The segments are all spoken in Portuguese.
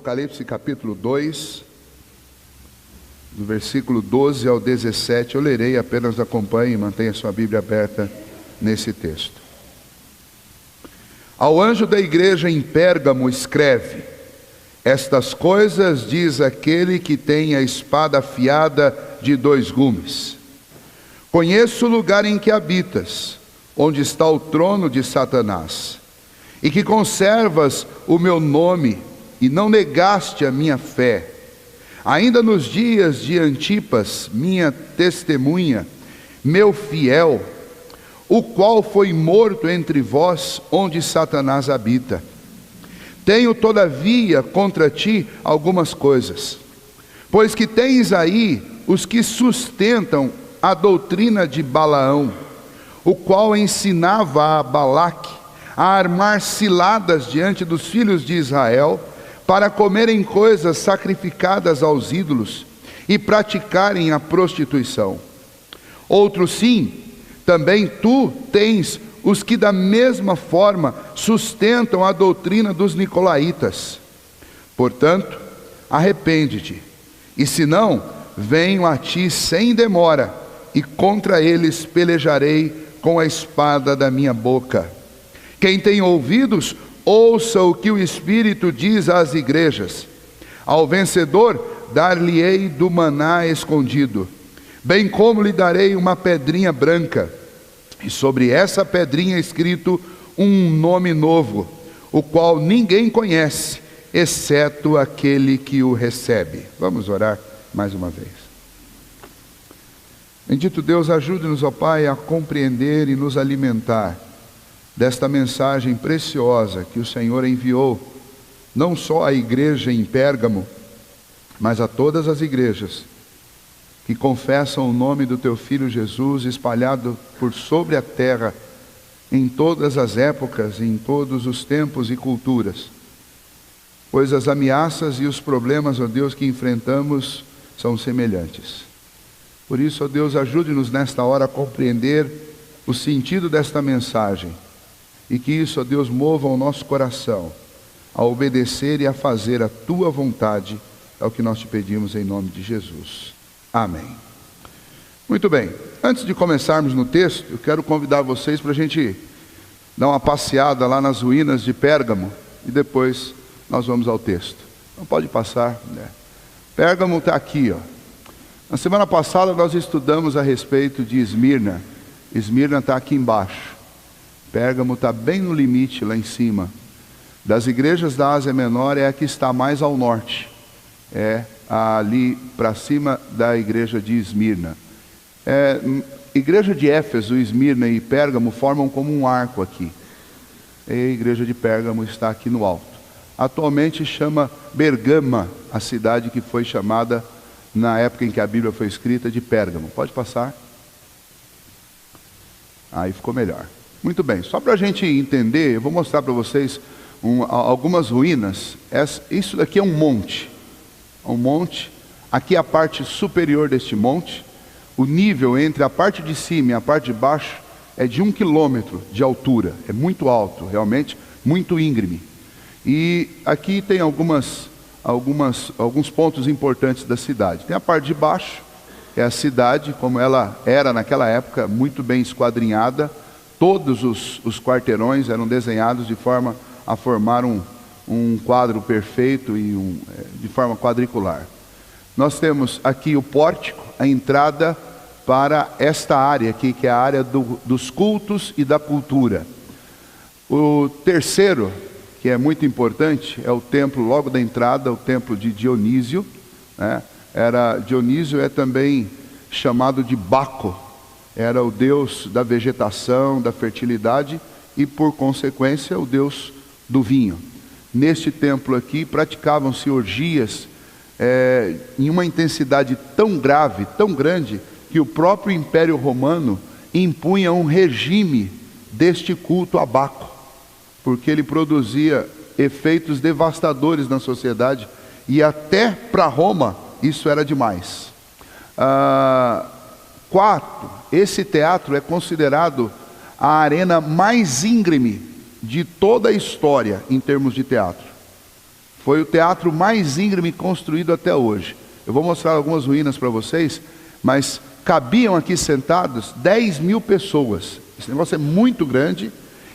Apocalipse capítulo 2, do versículo 12 ao 17, eu lerei, apenas acompanhe e mantenha sua Bíblia aberta nesse texto. Ao anjo da igreja em Pérgamo escreve: estas coisas diz aquele que tem a espada afiada de 2 gumes. Conheço o lugar em que habitas, onde está o trono de Satanás, e que conservas o meu nome, e não negaste a minha fé, ainda nos dias de Antipas, minha testemunha, meu fiel, o qual foi morto entre vós, onde Satanás habita. Tenho, todavia, contra ti algumas coisas, pois que tens aí os que sustentam a doutrina de Balaão, o qual ensinava a Balaque a armar ciladas diante dos filhos de Israel, para comerem coisas sacrificadas aos ídolos e praticarem a prostituição. Outro sim, também tu tens os que da mesma forma sustentam a doutrina dos nicolaítas. Portanto, arrepende-te, e se não, venho a ti sem demora, e contra eles pelejarei com a espada da minha boca. Quem tem ouvidos, ouça o que o Espírito diz às igrejas. Ao vencedor dar-lhe-ei do maná escondido, bem como lhe darei uma pedrinha branca, e sobre essa pedrinha escrito um nome novo, o qual ninguém conhece, exceto aquele que o recebe. Vamos orar mais uma vez. Bendito Deus, ajude-nos, ó Pai, a compreender e nos alimentar desta mensagem preciosa que o Senhor enviou, não só à igreja em Pérgamo, mas a todas as igrejas que confessam o nome do Teu Filho Jesus espalhado por sobre a terra, em todas as épocas, em todos os tempos e culturas. Pois as ameaças e os problemas, ó Deus, que enfrentamos são semelhantes. Por isso, ó Deus, ajude-nos nesta hora a compreender o sentido desta mensagem, e que isso, ó Deus, mova o nosso coração a obedecer e a fazer a Tua vontade. É o que nós te pedimos em nome de Jesus. Amém. Muito bem, antes de começarmos no texto, eu quero convidar vocês para a gente dar uma passeada lá nas ruínas de Pérgamo, e depois nós vamos ao texto. Não pode passar, né? Pérgamo está aqui, ó. Na semana passada nós estudamos a respeito de Esmirna. Esmirna está aqui embaixo. Pérgamo está bem no limite, lá em cima. Das igrejas da Ásia Menor é a que está mais ao norte. É ali para cima da igreja de Esmirna. Igreja de Éfeso, Esmirna e Pérgamo formam como um arco aqui. E a igreja de Pérgamo está aqui no alto. Atualmente chama Bergama, a cidade que foi chamada, na época em que a Bíblia foi escrita, de Pérgamo. Pode passar? Aí ficou melhor. Muito bem, só para a gente entender, eu vou mostrar para vocês algumas ruínas. Isso daqui é um monte. Um monte. Aqui é a parte superior deste monte. O nível entre a parte de cima e a parte de baixo é de 1 quilômetro de altura. É muito alto, realmente, muito íngreme. E aqui tem alguns pontos importantes da cidade. Tem a parte de baixo, é a cidade como ela era naquela época, muito bem esquadrinhada. Todos os quarteirões eram desenhados de forma a formar um quadro perfeito e de forma quadricular. Nós temos aqui o pórtico, a entrada para esta área aqui, que é a área dos cultos e da cultura. O terceiro, que é muito importante, é o templo logo da entrada, o templo de Dionísio, né? Dionísio é também chamado de Baco. Era o deus da vegetação, da fertilidade e, por consequência, o deus do vinho. Neste templo aqui, praticavam-se orgias em uma intensidade tão grave, tão grande, que o próprio Império Romano impunha um regime deste culto a Baco, porque ele produzia efeitos devastadores na sociedade, e até para Roma isso era demais. Quarto, esse teatro é considerado a arena mais íngreme de toda a história em termos de teatro. Foi o teatro mais íngreme construído até hoje. Eu vou mostrar algumas ruínas para vocês, mas cabiam aqui sentados 10.000 pessoas. Esse negócio é muito grande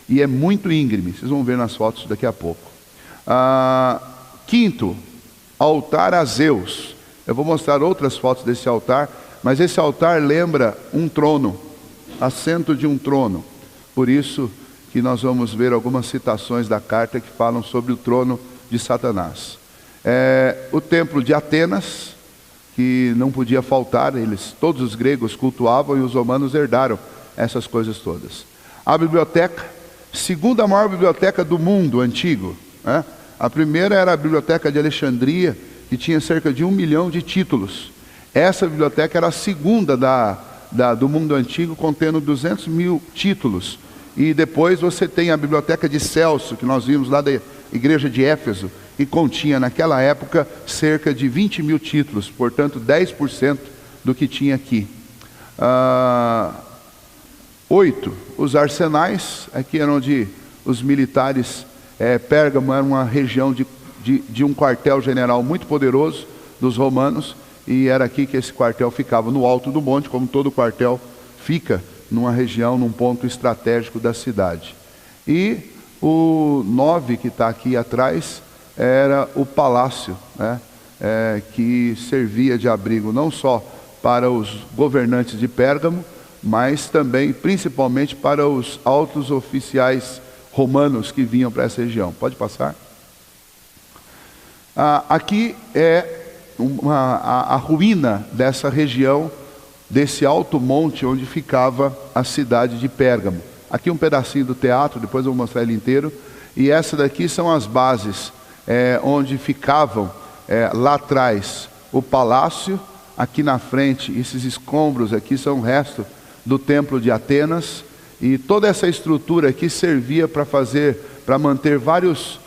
e é muito íngreme. Vocês vão ver nas fotos daqui a pouco. Quinto, altar a Zeus. Eu vou mostrar outras fotos desse altar, mas esse altar lembra um trono, assento de um trono. Por isso que nós vamos ver algumas citações da carta que falam sobre o trono de Satanás. O templo de Atenas, que não podia faltar, todos os gregos cultuavam e os romanos herdaram essas coisas todas. A biblioteca, segunda maior biblioteca do mundo antigo, né? A primeira era a biblioteca de Alexandria, que tinha cerca de 1 milhão de títulos. Essa biblioteca era a segunda do mundo antigo, contendo 200.000 títulos. E depois você tem a biblioteca de Celso, que nós vimos lá da igreja de Éfeso, e continha naquela época cerca de 20.000 títulos, portanto 10% do que tinha aqui. 8, os arsenais, aqui era onde os militares, Pérgamo era uma região de um quartel-general muito poderoso dos romanos, e era aqui que esse quartel ficava, no alto do monte, como todo quartel fica numa região, num ponto estratégico da cidade. E o 9, que está aqui atrás, era o palácio, né? Que servia de abrigo não só para os governantes de Pérgamo, mas também, principalmente, para os altos oficiais romanos que vinham para essa região. Pode passar? Aqui é a ruína dessa região, desse alto monte onde ficava a cidade de Pérgamo. Aqui um pedacinho do teatro, depois eu vou mostrar ele inteiro. E essa daqui são as bases, onde ficavam lá atrás o palácio. Aqui na frente, esses escombros aqui são o resto do templo de Atenas. E toda essa estrutura aqui servia para manter vários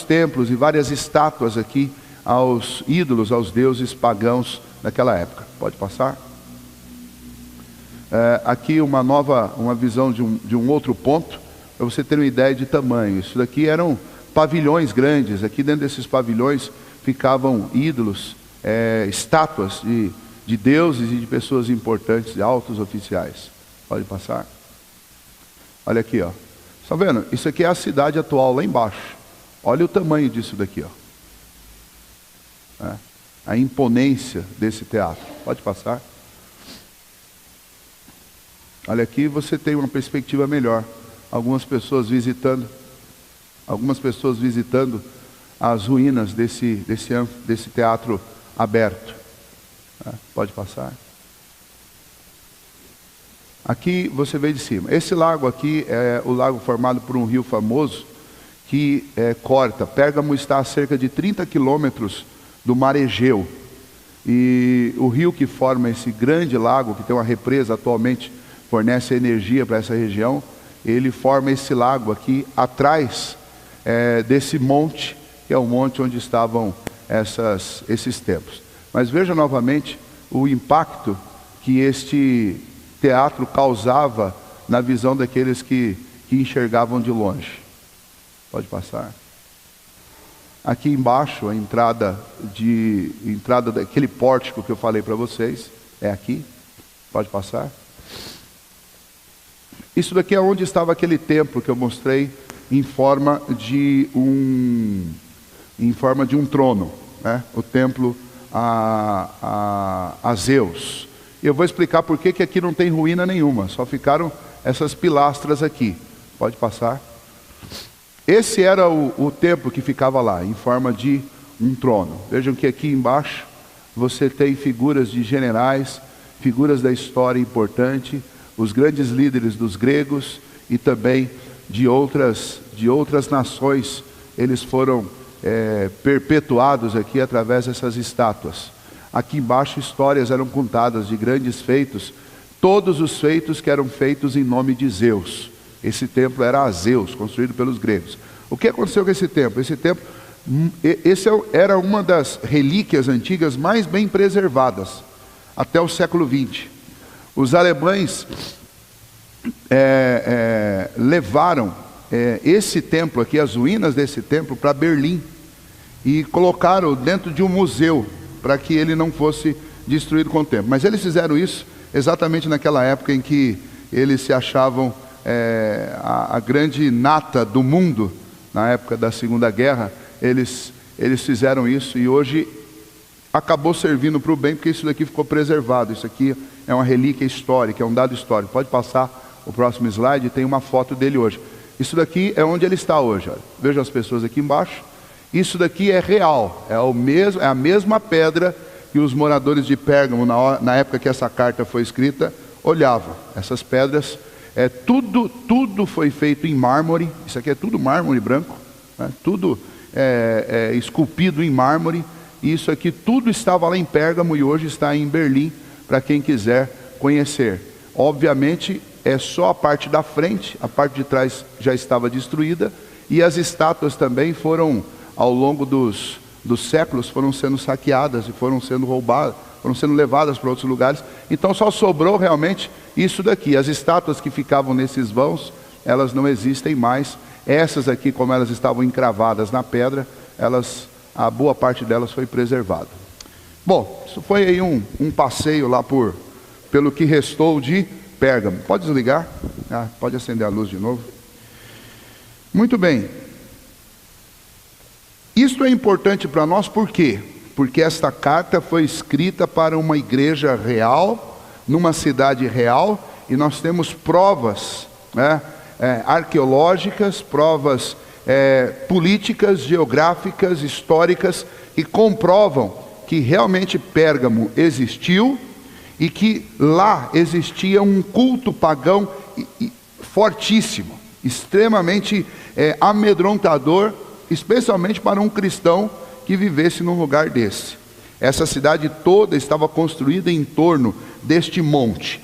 templos e várias estátuas aqui aos ídolos, aos deuses pagãos daquela época. Pode passar? Aqui uma visão de um outro ponto, para você ter uma ideia de tamanho. Isso daqui eram pavilhões grandes. Aqui dentro desses pavilhões ficavam ídolos, estátuas de deuses e de pessoas importantes, de altos oficiais. Pode passar? Olha aqui, ó. Está vendo? Isso aqui é a cidade atual, lá embaixo. Olha o tamanho disso daqui, ó. A imponência desse teatro. Pode passar? Olha aqui, você tem uma perspectiva melhor. Algumas pessoas visitando as ruínas desse teatro aberto. Pode passar? Aqui você vê de cima. Esse lago aqui é o lago formado por um rio famoso que corta. Pérgamo está a cerca de 30 quilômetros do mar Egeu. E o rio que forma esse grande lago, que tem uma represa atualmente, fornece energia para essa região, ele forma esse lago aqui atrás desse monte, que é o monte onde estavam esses templos. Mas veja novamente o impacto que este teatro causava na visão daqueles que enxergavam de longe. Pode passar? Aqui embaixo, a entrada daquele pórtico que eu falei para vocês, é aqui. Pode passar? Isso daqui é onde estava aquele templo que eu mostrei em forma de um trono, né? O templo a Zeus. Eu vou explicar por que aqui não tem ruína nenhuma, só ficaram essas pilastras aqui. Pode passar? Esse era o templo que ficava lá, em forma de um trono. Vejam que aqui embaixo você tem figuras de generais, figuras da história importante, os grandes líderes dos gregos e também de outras nações. Eles foram perpetuados aqui através dessas estátuas. Aqui embaixo histórias eram contadas de grandes feitos, todos os feitos que eram feitos em nome de Zeus. Esse templo era a Zeus, construído pelos gregos. O que aconteceu com esse templo? Esse era uma das relíquias antigas mais bem preservadas, até o século XX. Os alemães levaram esse templo aqui, as ruínas desse templo, para Berlim. e colocaram dentro de um museu, para que ele não fosse destruído com o tempo. Mas eles fizeram isso exatamente naquela época em que eles se achavam a grande nata do mundo, na época da Segunda Guerra. Eles fizeram isso, e hoje acabou servindo para o bem, porque isso daqui ficou preservado. Isso aqui é uma relíquia histórica, é um dado histórico. Pode passar o próximo slide, tem uma foto dele hoje. Isso daqui é onde ele está hoje, olha. Veja as pessoas aqui embaixo. Isso daqui é real, é a mesma pedra que os moradores de Pérgamo, na época que essa carta foi escrita, olhavam. Essas pedras, tudo foi feito em mármore. Isso aqui é tudo mármore branco, né? Tudo esculpido em mármore. E isso aqui tudo estava lá em Pérgamo e hoje está em Berlim, para quem quiser conhecer. Obviamente é só a parte da frente, a parte de trás já estava destruída, e as estátuas também foram, ao longo dos séculos, foram sendo saqueadas e foram sendo roubadas, foram sendo levadas para outros lugares. Então só sobrou realmente isso daqui. As estátuas que ficavam nesses vãos, elas não existem mais. Essas aqui, como elas estavam encravadas na pedra, a boa parte delas foi preservada. Bom, isso foi aí um passeio lá pelo que restou de Pérgamo. Pode desligar? Pode acender a luz de novo. Muito bem. Isto é importante para nós, por quê? Porque esta carta foi escrita para uma igreja real, numa cidade real, e nós temos provas, né, arqueológicas, provas políticas, geográficas, históricas, que comprovam que realmente Pérgamo existiu e que lá existia um culto pagão fortíssimo, extremamente amedrontador, especialmente para um cristão que vivesse num lugar desse. Essa cidade toda estava construída em torno deste monte.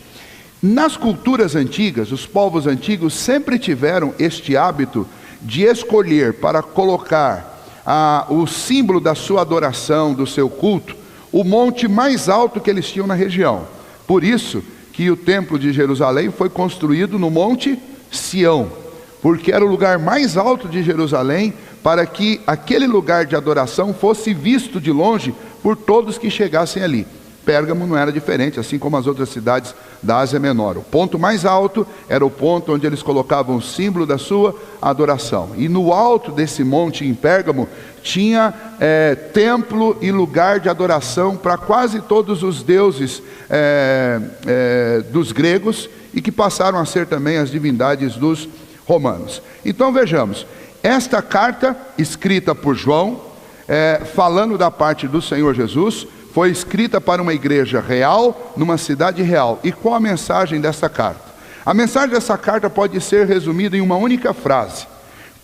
Nas culturas antigas, os povos antigos sempre tiveram este hábito de escolher para colocar o símbolo da sua adoração, do seu culto, o monte mais alto que eles tinham na região. Por isso que o templo de Jerusalém foi construído no monte Sião, porque era o lugar mais alto de Jerusalém, para que aquele lugar de adoração fosse visto de longe por todos que chegassem ali. Pérgamo não era diferente, assim como as outras cidades da Ásia Menor. O ponto mais alto era o ponto onde eles colocavam o símbolo da sua adoração. E no alto desse monte em Pérgamo tinha templo e lugar de adoração para quase todos os deuses dos gregos, e que passaram a ser também as divindades dos romanos. Então vejamos, esta carta escrita por João, falando da parte do Senhor Jesus, foi escrita para uma igreja real, numa cidade real. E qual a mensagem dessa carta? A mensagem dessa carta pode ser resumida em uma única frase: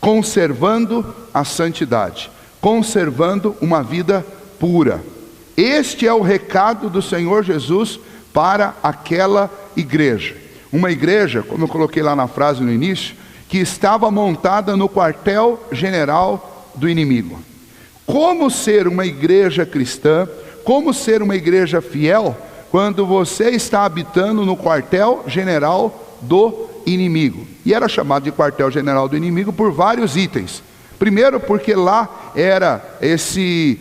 conservando a santidade, conservando uma vida pura. Este é o recado do Senhor Jesus para aquela igreja. Uma igreja, como eu coloquei lá na frase no início, que estava montada no quartel-general do inimigo. Como ser uma igreja cristã, como ser uma igreja fiel, quando você está habitando no quartel-general do inimigo? E era chamado de quartel-general do inimigo por vários itens. Primeiro, porque lá era esse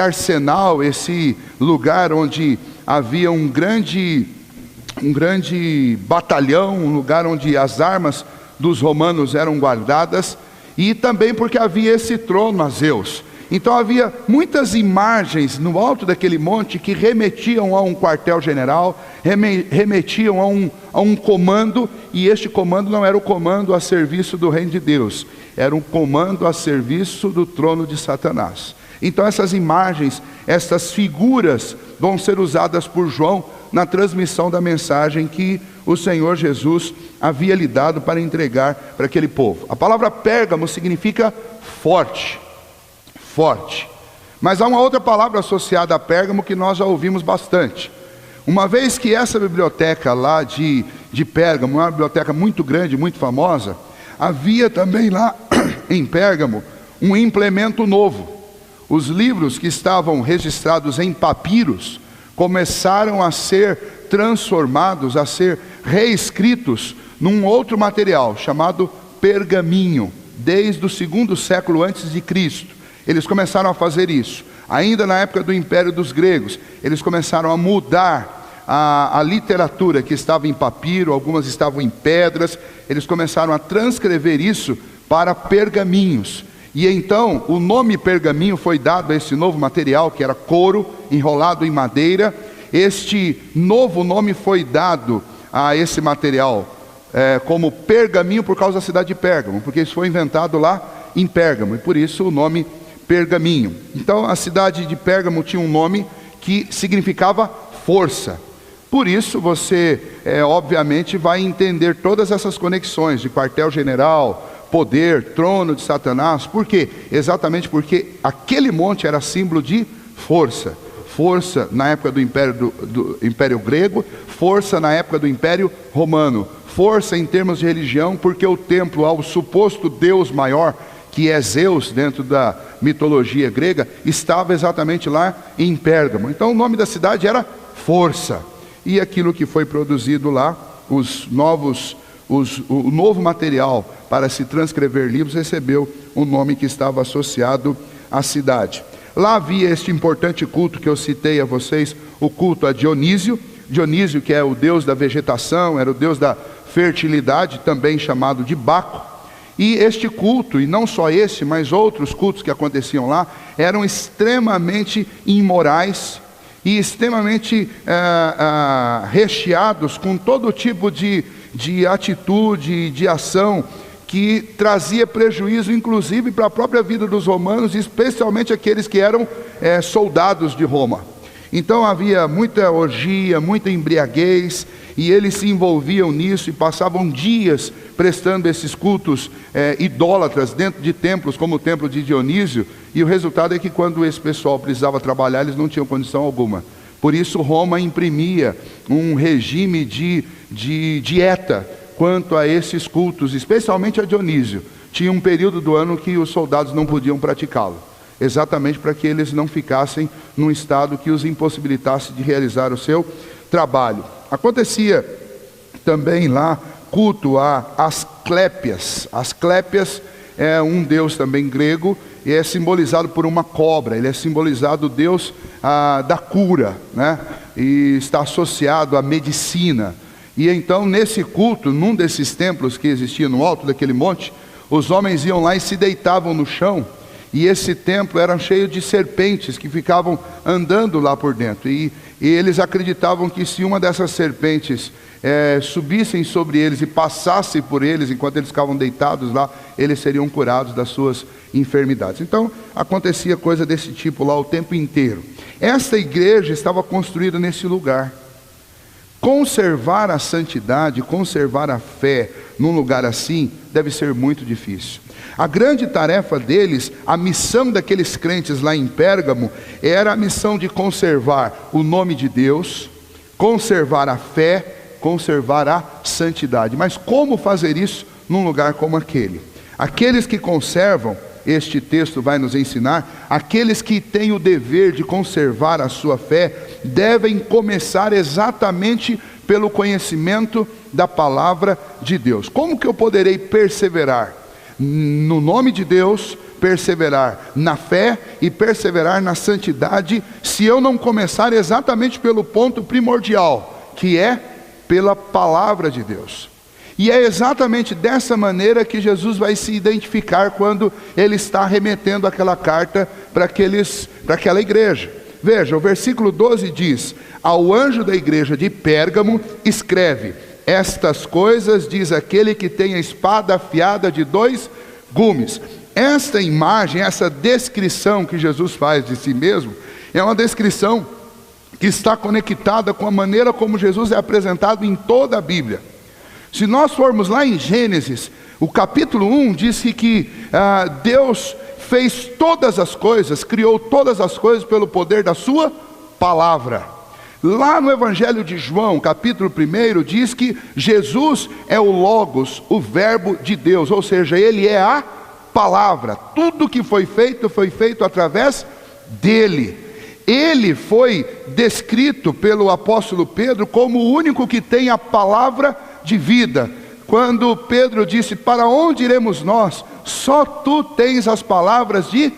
arsenal, esse lugar onde havia um grande batalhão, um lugar onde as armas dos romanos eram guardadas, e também porque havia esse trono a Zeus. Então havia muitas imagens no alto daquele monte que remetiam a um quartel-general, remetiam a um comando, e este comando não era o comando a serviço do reino de Deus, era um comando a serviço do trono de Satanás. Então essas imagens, essas figuras vão ser usadas por João na transmissão da mensagem que o Senhor Jesus havia lhe dado para entregar para aquele povo. A palavra Pérgamo significa forte. Forte. Mas há uma outra palavra associada a Pérgamo que nós já ouvimos bastante. Uma vez que essa biblioteca lá de Pérgamo é uma biblioteca muito grande, muito famosa, havia também lá em Pérgamo um implemento novo. Os livros que estavam registrados em papiros começaram a ser transformados, a ser reescritos num outro material chamado pergaminho, desde o 2º século antes de Cristo. Eles começaram a fazer isso. Ainda na época do Império dos Gregos, eles começaram a mudar a literatura que estava em papiro, algumas estavam em pedras. Eles começaram a transcrever isso para pergaminhos. E então o nome pergaminho foi dado a esse novo material, que era couro enrolado em madeira. Este novo nome foi dado a esse material como pergaminho por causa da cidade de Pérgamo, porque isso foi inventado lá em Pérgamo, e por isso o nome pergaminho. Então a cidade de Pérgamo tinha um nome que significava força. Por isso você obviamente vai entender todas essas conexões de quartel-general, poder, trono de Satanás. Por quê? Exatamente porque aquele monte era símbolo de força. Força na época do Império Grego, força na época do Império Romano, força em termos de religião, porque o templo ao suposto Deus maior, que é Zeus dentro da mitologia grega, estava exatamente lá em Pérgamo. Então o nome da cidade era Força. E aquilo que foi produzido lá, o novo material para se transcrever livros, recebeu o nome que estava associado à cidade. Lá havia este importante culto que eu citei a vocês, o culto a Dionísio. Dionísio, que é o deus da vegetação, era o deus da fertilidade, também chamado de Baco. E este culto, e não só esse, mas outros cultos que aconteciam lá, eram extremamente imorais e extremamente recheados com todo tipo de atitude, de ação, que trazia prejuízo inclusive para a própria vida dos romanos, especialmente aqueles que eram soldados de Roma. Então havia muita orgia, muita embriaguez, e eles se envolviam nisso e passavam dias prestando esses cultos idólatras dentro de templos, como o templo de Dionísio. E o resultado é que quando esse pessoal precisava trabalhar, eles não tinham condição alguma. Por isso Roma imprimia um regime de dieta quanto a esses cultos, especialmente a Dionísio. Tinha um período do ano que os soldados não podiam praticá-lo, exatamente para que eles não ficassem num estado que os impossibilitasse de realizar o seu trabalho. Acontecia também lá culto a Asclépias. Asclépias é um deus também grego, e é simbolizado por uma cobra. Ele é simbolizado o deus da cura, né? E está associado à medicina. E então nesse culto, num desses templos que existia no alto daquele monte, os homens iam lá e se deitavam no chão, e esse templo era cheio de serpentes que ficavam andando lá por dentro, e eles acreditavam que se uma dessas serpentes subissem sobre eles e passasse por eles enquanto eles ficavam deitados lá, eles seriam curados das suas enfermidades. Então acontecia coisa desse tipo lá o tempo inteiro. Esta igreja estava construída nesse lugar. Conservar a santidade, conservar a fé num lugar assim, deve ser muito difícil. A grande tarefa deles, a missão daqueles crentes lá em Pérgamo, era a missão de conservar o nome de Deus, conservar a fé, conservar a santidade. Mas como fazer isso num lugar como aquele? Aqueles que conservam, este texto vai nos ensinar, aqueles que têm o dever de conservar a sua fé, devem começar exatamente pelo conhecimento da palavra de Deus. Como que eu poderei perseverar no nome de Deus, perseverar na fé e perseverar na santidade, se eu não começar exatamente pelo ponto primordial, que é pela palavra de Deus? E é exatamente dessa maneira que Jesus vai se identificar quando ele está remetendo aquela carta para aquela igreja. Veja, o versículo 12 diz: ao anjo da igreja de Pérgamo escreve: estas coisas diz aquele que tem a espada afiada de 2 gumes. Esta imagem, essa descrição que Jesus faz de si mesmo, é uma descrição que está conectada com a maneira como Jesus é apresentado em toda a Bíblia. Se nós formos lá em Gênesis, o capítulo 1 diz que Deus fez todas as coisas, criou todas as coisas pelo poder da sua palavra. Lá no Evangelho de João, capítulo 1, diz que Jesus é o Logos, o verbo de Deus, ou seja, ele é a palavra. Tudo que foi feito através dele. Ele foi descrito pelo apóstolo Pedro como o único que tem a palavra de vida. Quando Pedro disse: para onde iremos nós? Só tu tens as palavras de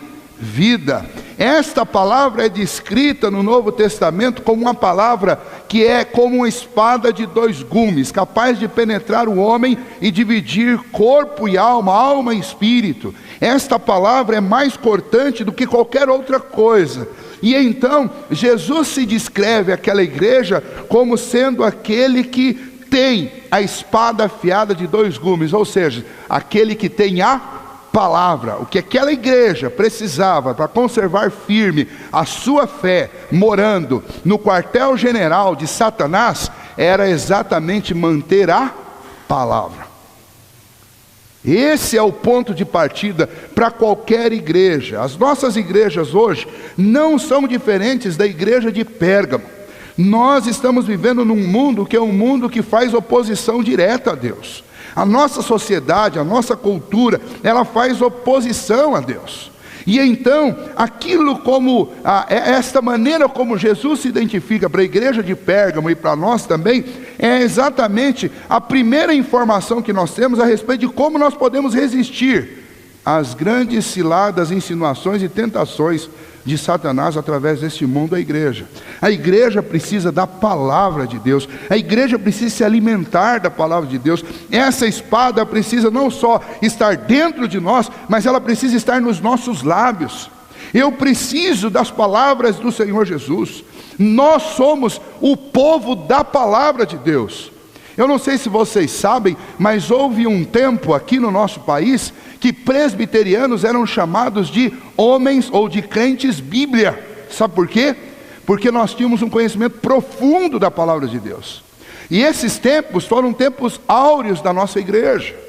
vida. Esta palavra é descrita no Novo Testamento como uma palavra que é como uma espada de dois gumes, capaz de penetrar o homem e dividir corpo e alma e espírito. Esta palavra é mais cortante do que qualquer outra coisa. E então, Jesus se descreve àquela igreja como sendo aquele que tem a espada afiada de dois gumes, ou seja, aquele que tem a palavra. O que aquela igreja precisava para conservar firme a sua fé, morando no quartel-general de Satanás, era exatamente manter a palavra. Esse é o ponto de partida para qualquer igreja. As nossas igrejas hoje não são diferentes da igreja de Pérgamo. Nós estamos vivendo num mundo que é um mundo que faz oposição direta a Deus. A nossa sociedade, a nossa cultura, ela faz oposição a Deus. E então, esta maneira como Jesus se identifica para a igreja de Pérgamo e para nós também, é exatamente a primeira informação que nós temos a respeito de como nós podemos resistir às grandes ciladas, insinuações e tentações de Satanás através deste mundo. A igreja precisa da palavra de Deus, a igreja precisa se alimentar da palavra de Deus. Essa espada precisa não só estar dentro de nós, mas ela precisa estar nos nossos lábios. Eu preciso das palavras do Senhor Jesus. Nós somos o povo da palavra de Deus. Eu não sei se vocês sabem, mas houve um tempo aqui no nosso país que presbiterianos eram chamados de homens ou de crentes Bíblia. Sabe por quê? Porque nós tínhamos um conhecimento profundo da palavra de Deus. E esses tempos foram tempos áureos da nossa igreja.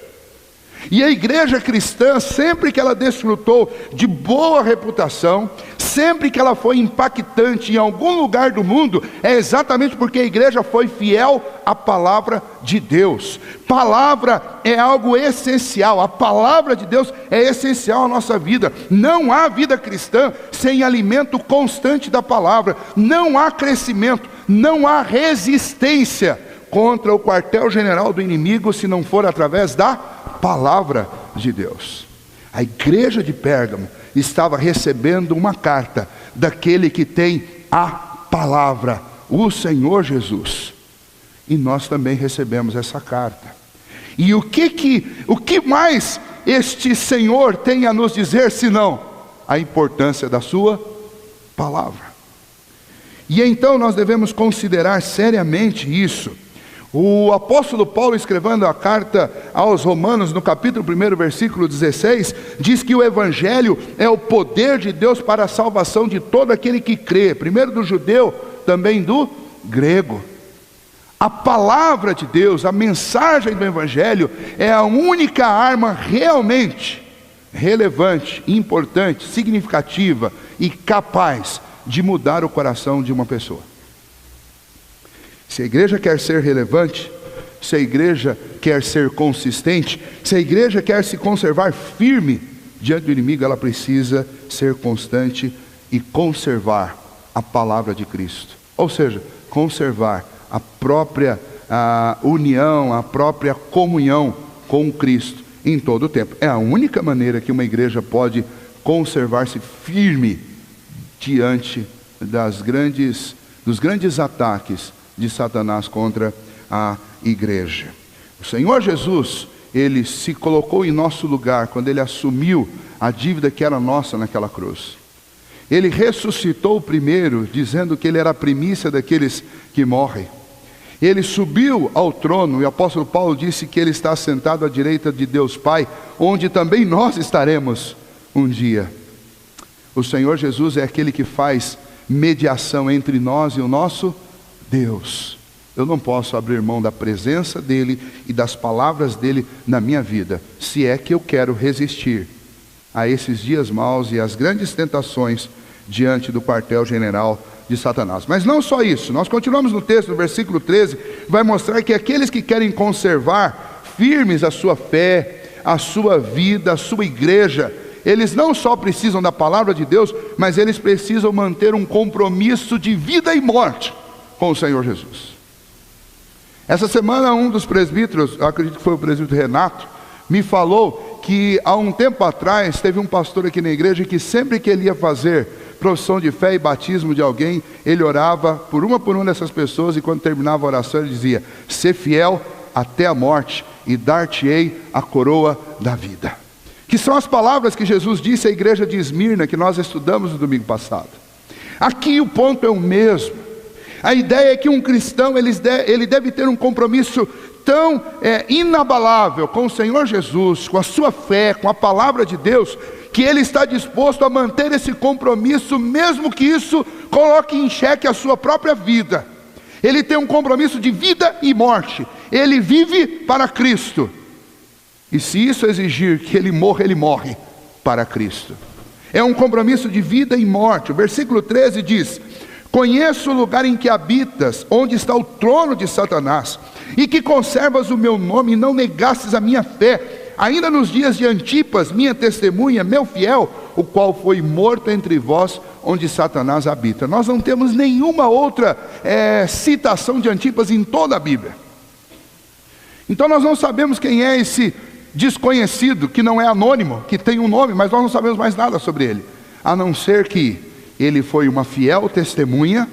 E a igreja cristã, sempre que ela desfrutou de boa reputação, sempre que ela foi impactante em algum lugar do mundo, é exatamente porque a igreja foi fiel à palavra de Deus. Palavra é algo essencial, a palavra de Deus é essencial à nossa vida. Não há vida cristã sem alimento constante da palavra. Não há crescimento, não há resistência contra o quartel-general do inimigo se não for através da palavra de Deus. A igreja de Pérgamo estava recebendo uma carta daquele que tem a palavra, o Senhor Jesus. E nós também recebemos essa carta. E o que mais este Senhor tem a nos dizer senão a importância da sua palavra? E então nós devemos considerar seriamente isso. O apóstolo Paulo, escrevendo a carta aos Romanos, no capítulo 1, versículo 16, diz que o Evangelho é o poder de Deus para a salvação de todo aquele que crê, primeiro do judeu, também do grego. A palavra de Deus, a mensagem do Evangelho, é a única arma realmente relevante, importante, significativa e capaz de mudar o coração de uma pessoa. Se a igreja quer ser relevante, se a igreja quer ser consistente, se a igreja quer se conservar firme diante do inimigo, ela precisa ser constante e conservar a palavra de Cristo. Ou seja, conservar a própria união, a própria comunhão com Cristo em todo o tempo. É a única maneira que uma igreja pode conservar-se firme diante dos grandes ataques de Satanás contra a igreja. O Senhor Jesus, Ele se colocou em nosso lugar quando Ele assumiu a dívida que era nossa naquela cruz. Ele ressuscitou primeiro, dizendo que Ele era a primícia daqueles que morrem. Ele subiu ao trono, e o apóstolo Paulo disse que Ele está sentado à direita de Deus Pai, onde também nós estaremos um dia. O Senhor Jesus é aquele que faz mediação entre nós e o nosso Deus. Eu não posso abrir mão da presença dEle e das palavras dEle na minha vida, se é que eu quero resistir a esses dias maus e às grandes tentações diante do quartel-general de Satanás. Mas não só isso, nós continuamos no texto, no versículo 13, vai mostrar que aqueles que querem conservar firmes a sua fé, a sua vida, a sua igreja, eles não só precisam da palavra de Deus, mas eles precisam manter um compromisso de vida e morte com o Senhor Jesus. Essa semana um dos presbíteros, eu acredito que foi o presbítero Renato, me falou que há um tempo atrás teve um pastor aqui na igreja que sempre que ele ia fazer profissão de fé e batismo de alguém, ele orava por uma dessas pessoas, e quando terminava a oração ele dizia: ser fiel até a morte e dar-te-ei a coroa da vida. Que são as palavras que Jesus disse à igreja de Esmirna, que nós estudamos no domingo passado. Aqui o ponto é o mesmo. A ideia é que um cristão ele deve ter um compromisso tão inabalável com o Senhor Jesus, com a sua fé, com a palavra de Deus, que ele está disposto a manter esse compromisso, mesmo que isso coloque em xeque a sua própria vida. Ele tem um compromisso de vida e morte. Ele vive para Cristo. E se isso exigir que ele morre para Cristo. É um compromisso de vida e morte. O versículo 13 diz: conheço o lugar em que habitas, onde está o trono de Satanás, e que conservas o meu nome e não negastes a minha fé, ainda nos dias de Antipas, minha testemunha, meu fiel, o qual foi morto entre vós, onde Satanás habita. Nós não temos nenhuma outra citação de Antipas em toda a Bíblia. Então nós não sabemos quem é esse desconhecido, que não é anônimo, que tem um nome, mas nós não sabemos mais nada sobre ele, a não ser que ele foi uma fiel testemunha,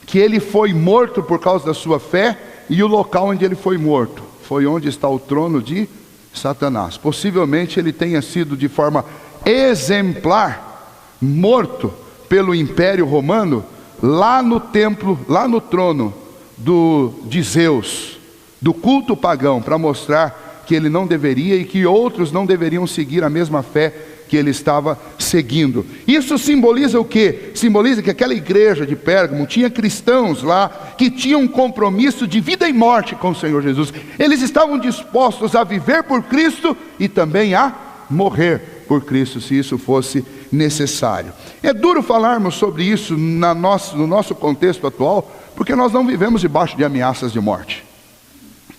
que ele foi morto por causa da sua fé, e o local onde ele foi morto foi onde está o trono de Satanás. Possivelmente ele tenha sido de forma exemplar morto pelo Império Romano lá no templo, lá no trono de Zeus, do culto pagão, para mostrar que ele não deveria e que outros não deveriam seguir a mesma fé que ele estava seguindo. Isso simboliza o quê? Simboliza que aquela igreja de Pérgamo tinha cristãos lá que tinham um compromisso de vida e morte com o Senhor Jesus. Eles estavam dispostos a viver por Cristo e também a morrer por Cristo, se isso fosse necessário. É duro falarmos sobre isso no nosso contexto atual, porque nós não vivemos debaixo de ameaças de morte.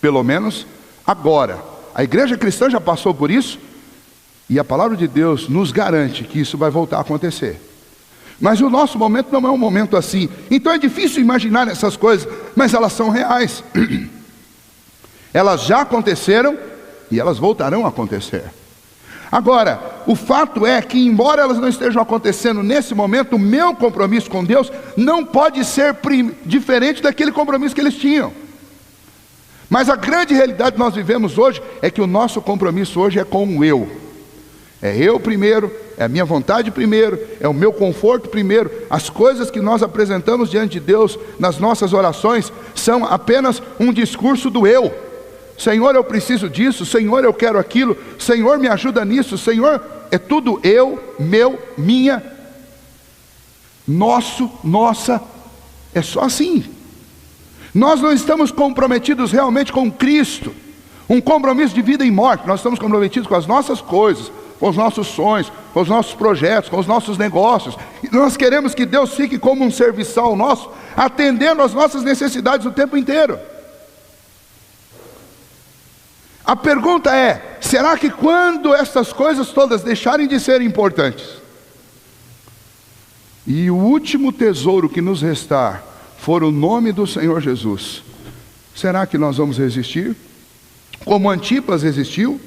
Pelo menos agora. A igreja cristã já passou por isso, e a palavra de Deus nos garante que isso vai voltar a acontecer. Mas o nosso momento não é um momento assim. Então é difícil imaginar essas coisas, mas elas são reais. Elas já aconteceram e elas voltarão a acontecer. Agora, o fato é que, embora elas não estejam acontecendo nesse momento, o meu compromisso com Deus não pode ser diferente daquele compromisso que eles tinham. Mas a grande realidade que nós vivemos hoje é que o nosso compromisso hoje é com o eu. É eu primeiro, é a minha vontade primeiro, é o meu conforto primeiro. As coisas que nós apresentamos diante de Deus nas nossas orações são apenas um discurso do eu. Senhor, eu preciso disso. Senhor, eu quero aquilo. Senhor, me ajuda nisso. Senhor, é tudo eu, meu, minha, nosso, nossa. É só assim. Nós não estamos comprometidos realmente com Cristo, um compromisso de vida e morte. Nós estamos comprometidos com as nossas coisas, com os nossos sonhos, com os nossos projetos, com os nossos negócios. E nós queremos que Deus fique como um serviçal nosso, atendendo às nossas necessidades o tempo inteiro. A pergunta é: será que quando essas coisas todas deixarem de ser importantes, e o último tesouro que nos restar for o nome do Senhor Jesus, será que nós vamos resistir? Como Antipas resistiu?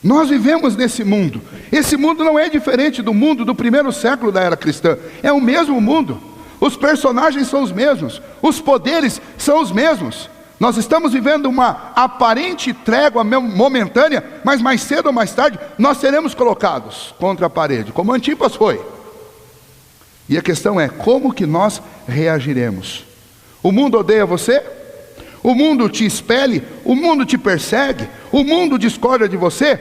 Nós vivemos nesse mundo. Esse mundo não é diferente do mundo do primeiro século da era cristã. É o mesmo mundo. Os personagens são os mesmos. Os poderes são os mesmos. Nós estamos vivendo uma aparente trégua momentânea, mas mais cedo ou mais tarde nós seremos colocados contra a parede, como Antipas foi. E a questão é: como que nós reagiremos? O mundo odeia você? O mundo te expele? O mundo te persegue? O mundo discorda de você?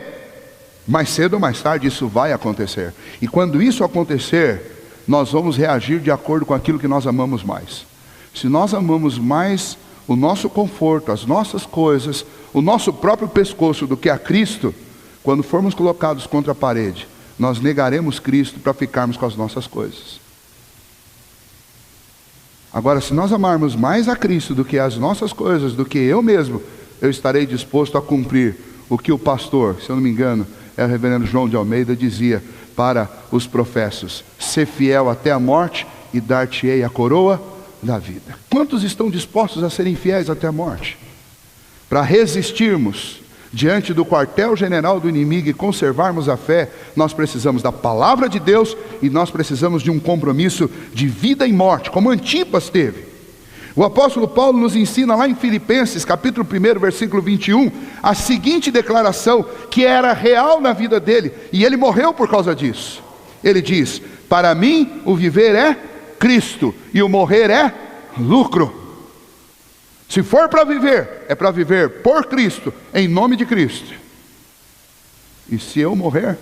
Mais cedo ou mais tarde isso vai acontecer. E quando isso acontecer, nós vamos reagir de acordo com aquilo que nós amamos mais. Se nós amamos mais o nosso conforto, as nossas coisas, o nosso próprio pescoço do que a Cristo, quando formos colocados contra a parede, nós negaremos Cristo para ficarmos com as nossas coisas. Agora, se nós amarmos mais a Cristo do que as nossas coisas, do que eu mesmo, eu estarei disposto a cumprir o que o pastor, se eu não me engano, é o reverendo João de Almeida, dizia para os professos: ser fiel até a morte e dar-te-ei a coroa da vida. Quantos estão dispostos a serem fiéis até a morte? Para resistirmos diante do quartel-general do inimigo e conservarmos a fé, nós precisamos da palavra de Deus e nós precisamos de um compromisso de vida e morte, como Antipas teve. O apóstolo Paulo nos ensina lá em Filipenses, capítulo 1, versículo 21, a seguinte declaração que era real na vida dele, e ele morreu por causa disso. Ele diz: para mim o viver é Cristo e o morrer é lucro. Se for para viver, é para viver por Cristo, em nome de Cristo. E se eu morrer,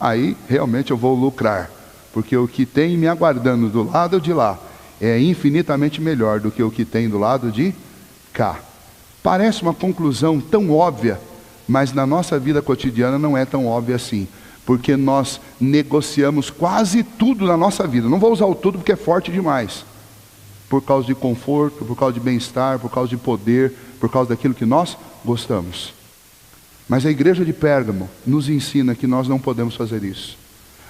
aí realmente eu vou lucrar, porque o que tem me aguardando do lado de lá é infinitamente melhor do que o que tem do lado de cá. Parece uma conclusão tão óbvia, mas na nossa vida cotidiana não é tão óbvia assim, porque nós negociamos quase tudo na nossa vida. Não vou usar o tudo porque é forte demais. Por causa de conforto, por causa de bem-estar, por causa de poder, por causa daquilo que nós gostamos. Mas a igreja de Pérgamo nos ensina que nós não podemos fazer isso.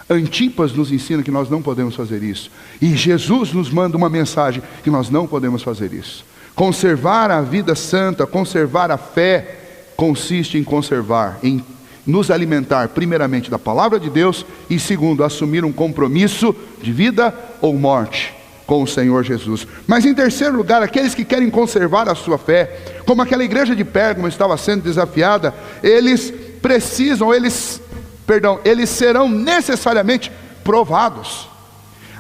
Antipas nos ensina que nós não podemos fazer isso. E Jesus nos manda uma mensagem que nós não podemos fazer isso. Conservar a vida santa, conservar a fé, consiste em conservar, em nos alimentar primeiramente da palavra de Deus e segundo, assumir um compromisso de vida ou morte com o Senhor Jesus. Mas em terceiro lugar, aqueles que querem conservar a sua fé, como aquela igreja de Pérgamo estava sendo desafiada, eles serão necessariamente provados.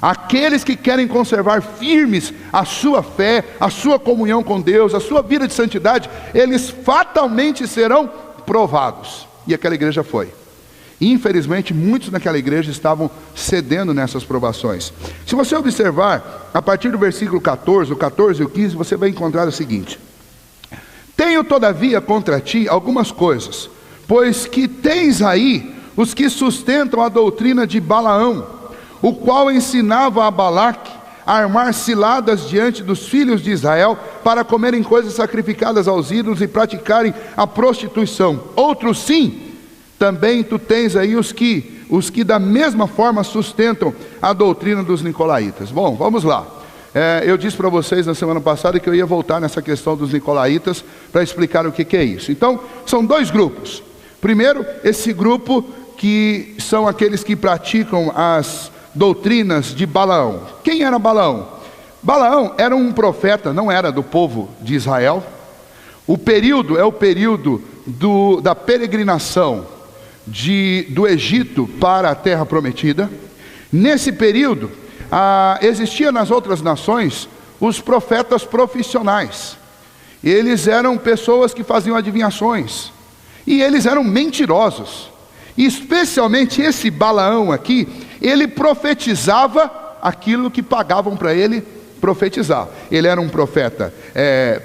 Aqueles que querem conservar firmes a sua fé, a sua comunhão com Deus, a sua vida de santidade, eles fatalmente serão provados. E aquela igreja foi. Infelizmente, muitos naquela igreja estavam cedendo nessas provações. Se você observar, a partir do versículo 14, o 14 e o 15, você vai encontrar o seguinte: tenho todavia contra ti algumas coisas, pois que tens aí os que sustentam a doutrina de Balaão, o qual ensinava a Balaque a armar ciladas diante dos filhos de Israel, para comerem coisas sacrificadas aos ídolos e praticarem a prostituição. Outros sim, também tu tens aí os que da mesma forma sustentam a doutrina dos nicolaítas. Bom, vamos lá. Eu disse para vocês na semana passada que eu ia voltar nessa questão dos nicolaítas para explicar o que é isso. Então, são dois grupos. Primeiro, esse grupo que são aqueles que praticam as doutrinas de Balaão. Quem era Balaão? Balaão era um profeta, não era do povo de Israel. O período é o período da peregrinação do Egito para a terra prometida. Nesse período, existia nas outras nações os profetas profissionais. Eles eram pessoas que faziam adivinhações, e eles eram mentirosos. E especialmente esse Balaão aqui, ele profetizava aquilo que pagavam para ele profetizar. Ele era um profeta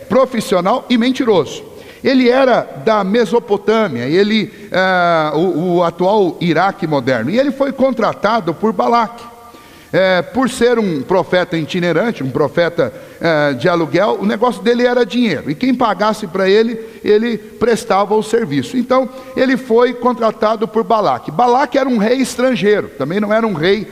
profissional e mentiroso. Ele era da Mesopotâmia, o atual Iraque moderno, e ele foi contratado por Balaque. Por ser um profeta itinerante, um profeta de aluguel, o negócio dele era dinheiro, e quem pagasse para ele, ele prestava o serviço. Então ele foi contratado por Balaque. Balaque era um rei estrangeiro, também não era um rei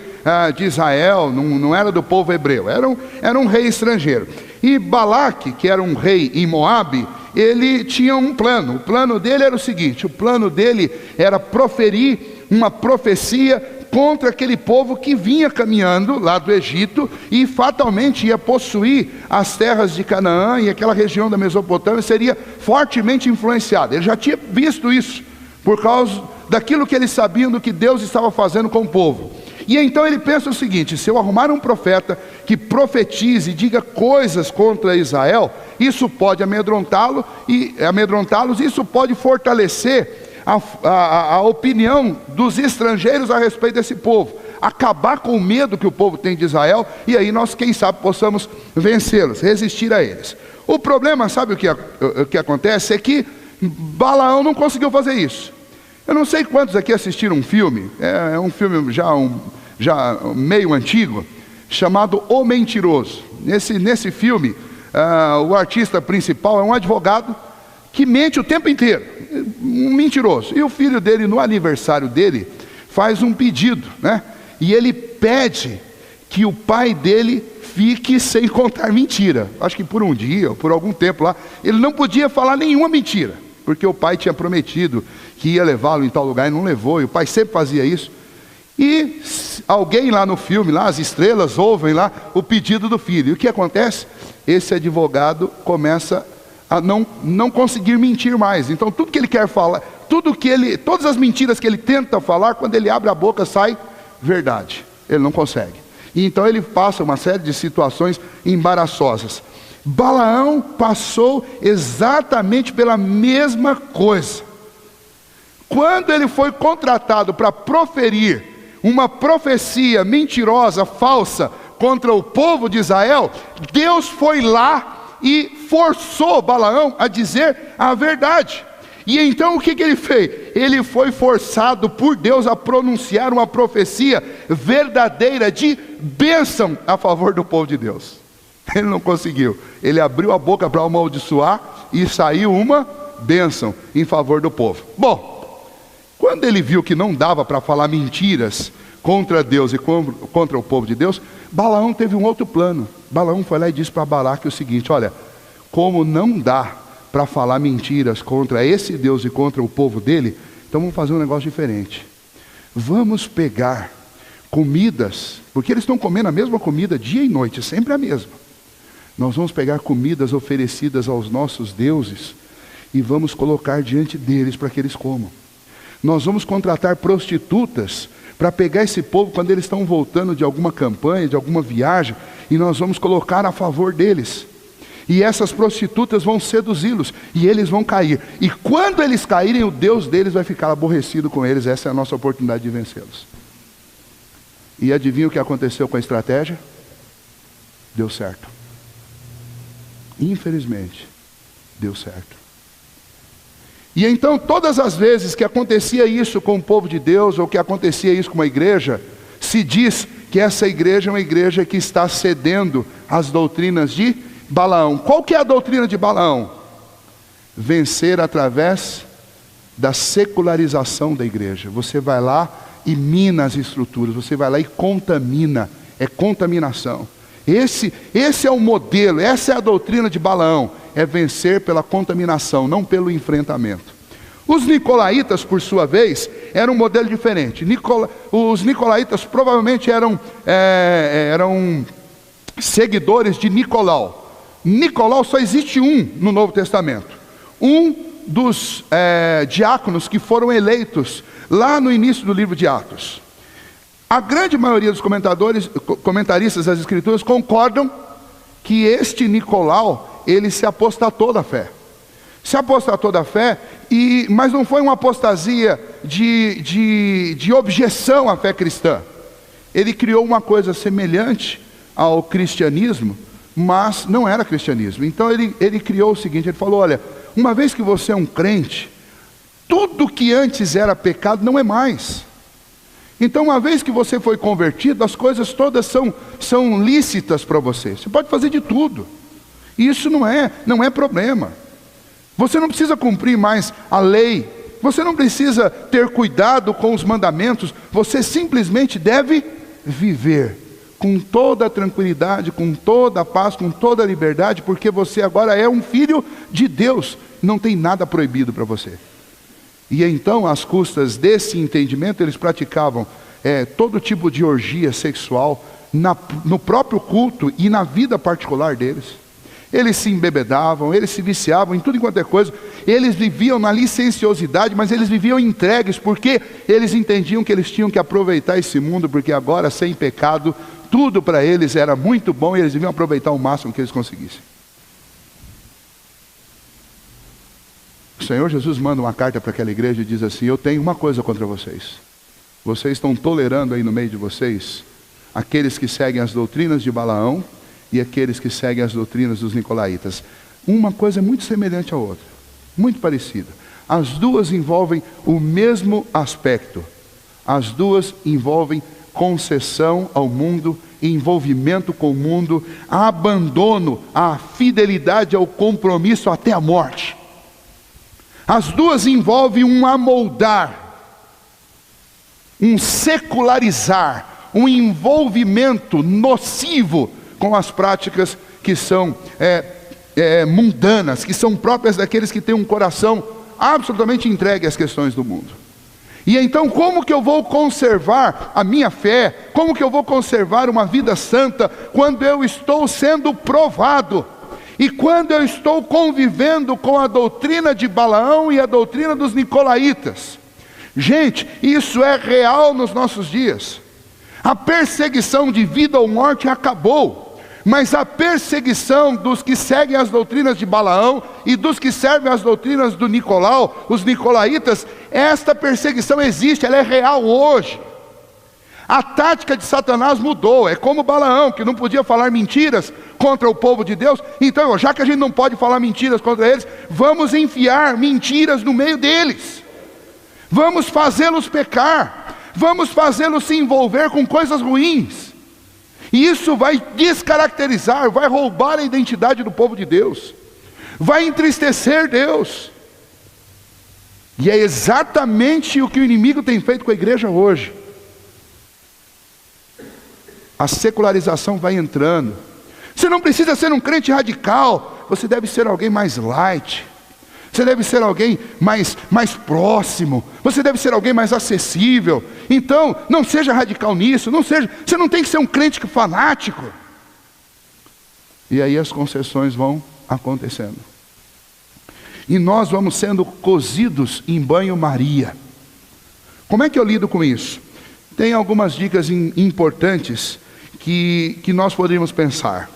de Israel, não era do povo hebreu, era um rei estrangeiro. E Balaque, que era um rei em Moabe, ele tinha um plano. O plano dele era o seguinte: o plano dele era proferir uma profecia contra aquele povo que vinha caminhando lá do Egito e fatalmente ia possuir as terras de Canaã, e aquela região da Mesopotâmia seria fortemente influenciada. Ele já tinha visto isso por causa daquilo que eles sabiam do que Deus estava fazendo com o povo. E então ele pensa o seguinte: se eu arrumar um profeta que profetize e diga coisas contra Israel, isso pode amedrontá-los, isso pode fortalecer a opinião dos estrangeiros a respeito desse povo, acabar com o medo que o povo tem de Israel, e aí nós, quem sabe, possamos vencê-los, resistir a eles. O problema, sabe o que acontece? É que Balaão não conseguiu fazer isso. Eu não sei quantos aqui assistiram um filme, é um filme já meio antigo, chamado O Mentiroso. Nesse filme, o artista principal é um advogado que mente o tempo inteiro, um mentiroso. E o filho dele, no aniversário dele, faz um pedido, né? E ele pede que o pai dele fique sem contar mentira. Acho que por um dia, ou por algum tempo lá, ele não podia falar nenhuma mentira. porque o pai tinha prometido que ia levá-lo em tal lugar e não levou, e o pai sempre fazia isso. E alguém lá no filme, lá as estrelas ouvem lá o pedido do filho. E o que acontece? Esse advogado começa a não conseguir mentir mais. Então tudo que ele quer falar, todas as mentiras que ele tenta falar, quando ele abre a boca sai verdade. Ele não consegue. E então ele passa uma série de situações embaraçosas. Balaão passou exatamente pela mesma coisa. Quando ele foi contratado para proferir uma profecia mentirosa, falsa, contra o povo de Israel, Deus foi lá e forçou Balaão a dizer a verdade. E então o que ele fez? Ele foi forçado por Deus a pronunciar uma profecia verdadeira de bênção a favor do povo de Deus. Ele não conseguiu. Ele abriu a boca para amaldiçoar e saiu uma bênção em favor do povo. Bom, quando ele viu que não dava para falar mentiras contra Deus e contra o povo de Deus, Balaão teve um outro plano. Balaão foi lá e disse para Balaque o seguinte: olha, como não dá para falar mentiras contra esse Deus e contra o povo dele, então vamos fazer um negócio diferente. Vamos pegar comidas, porque eles estão comendo a mesma comida dia e noite, sempre a mesma. Nós vamos pegar comidas oferecidas aos nossos deuses e vamos colocar diante deles para que eles comam. Nós vamos contratar prostitutas para pegar esse povo quando eles estão voltando de alguma campanha, de alguma viagem, e nós vamos colocar a favor deles. E essas prostitutas vão seduzi-los, e eles vão cair. E quando eles caírem, o Deus deles vai ficar aborrecido com eles. Essa é a nossa oportunidade de vencê-los. E adivinha o que aconteceu com a estratégia? Deu certo. Infelizmente, deu certo. E então todas as vezes que acontecia isso com o povo de Deus, ou que acontecia isso com uma igreja, se diz que essa igreja é uma igreja que está cedendo às doutrinas de Balaão. Qual que é a doutrina de Balaão? Vencer através da secularização da igreja. Você vai lá e mina as estruturas, você vai lá e contamina, é contaminação. Esse é o modelo, essa é a doutrina de Balaão, é vencer pela contaminação, não pelo enfrentamento. Os nicolaítas, por sua vez, eram um modelo diferente. Os nicolaítas provavelmente eram seguidores de Nicolau. Nicolau só existe um no Novo Testamento. Um dos diáconos que foram eleitos lá no início do livro de Atos. A grande maioria dos comentaristas das Escrituras concordam que este Nicolau, ele se apostatou da fé. Se apostatou da fé, mas não foi uma apostasia de objeção à fé cristã. Ele criou uma coisa semelhante ao cristianismo, mas não era cristianismo. Então ele criou o seguinte, ele falou: olha, uma vez que você é um crente, tudo que antes era pecado não é mais. Então, uma vez que você foi convertido, as coisas todas são lícitas para você. Você pode fazer de tudo. Isso não é problema. Você não precisa cumprir mais a lei. Você não precisa ter cuidado com os mandamentos. Você simplesmente deve viver com toda a tranquilidade, com toda a paz, com toda a liberdade, porque você agora é um filho de Deus. Não tem nada proibido para você. E então, às custas desse entendimento, eles praticavam todo tipo de orgia sexual no próprio culto e na vida particular deles. Eles se embebedavam, eles se viciavam em tudo enquanto é coisa. Eles viviam na licenciosidade, mas eles viviam entregues, porque eles entendiam que eles tinham que aproveitar esse mundo, porque agora, sem pecado, tudo para eles era muito bom e eles deviam aproveitar o máximo que eles conseguissem. O Senhor Jesus manda uma carta para aquela igreja e diz assim: eu tenho uma coisa contra vocês. Vocês estão tolerando aí no meio de vocês aqueles que seguem as doutrinas de Balaão e aqueles que seguem as doutrinas dos nicolaítas. Uma coisa muito semelhante à outra, muito parecida. As duas envolvem o mesmo aspecto. As duas envolvem concessão ao mundo, envolvimento com o mundo, abandono à fidelidade ao compromisso até a morte. As duas envolvem um amoldar, um secularizar, um envolvimento nocivo com as práticas que são mundanas, que são próprias daqueles que têm um coração absolutamente entregue às questões do mundo. E então, como que eu vou conservar a minha fé? Como que eu vou conservar uma vida santa quando eu estou sendo provado? E quando eu estou convivendo com a doutrina de Balaão e a doutrina dos nicolaítas? Gente, isso é real nos nossos dias. A perseguição de vida ou morte acabou, mas a perseguição dos que seguem as doutrinas de Balaão e dos que servem as doutrinas do Nicolau, os nicolaítas, esta perseguição existe, ela é real hoje. A tática de Satanás mudou. É como Balaão, que não podia falar mentiras contra o povo de Deus. Então, já que a gente não pode falar mentiras contra eles, vamos enfiar mentiras no meio deles. Vamos fazê-los pecar. Vamos fazê-los se envolver com coisas ruins. E isso vai descaracterizar, vai roubar a identidade do povo de Deus. Vai entristecer Deus. E é exatamente o que o inimigo tem feito com a igreja hoje. A secularização vai entrando. Você não precisa ser um crente radical. Você deve ser alguém mais light. Você deve ser alguém mais próximo. Você deve ser alguém mais acessível. Então, não seja radical nisso. Você não tem que ser um crente fanático. E aí as concessões vão acontecendo. E nós vamos sendo cozidos em banho-maria. Como é que eu lido com isso? Tem algumas dicas importantes que nós poderíamos pensar.